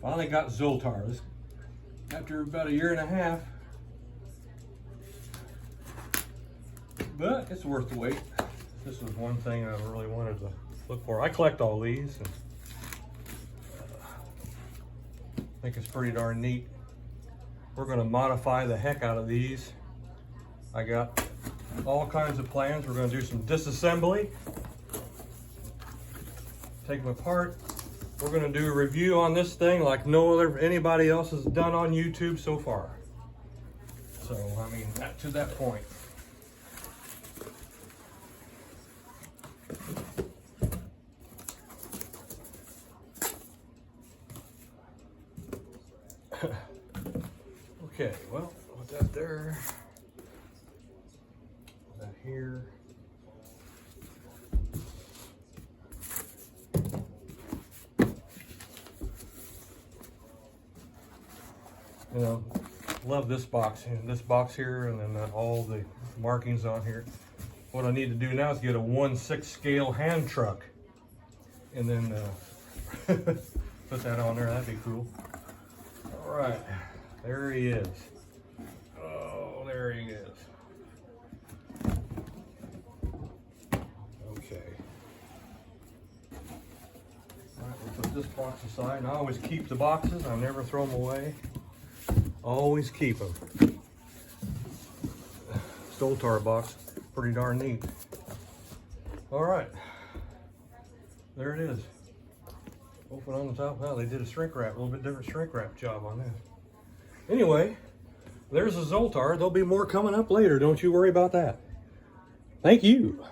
Finally got Zoltar. This, after about a year and a half. But it's worth the wait. This was one thing I really wanted to look for. I collect all these, and I think it's pretty darn neat. We're going to modify the heck out of these. I got all kinds of plans. We're going to do some disassembly. Take them apart. We're going to do a review on this thing like anybody else has done on YouTube so far. So, I mean, to that point. Okay, well, put that there. Put that here. You know, love this box and this box here, and then all the markings on here. What I need to do now is get a 1/6 scale hand truck, and then put that on there. That'd be cool. All right, there he is. Oh, there he is. Okay. All right, we'll put this box aside. And I always keep the boxes. I never throw them away. Always keep them. Zoltar box, pretty darn neat. All right, there it is. Open on the top. Wow, they did a shrink wrap, a little bit different shrink wrap job on this. Anyway, there's a Zoltar. There'll be more coming up later. Don't you worry about that. Thank you.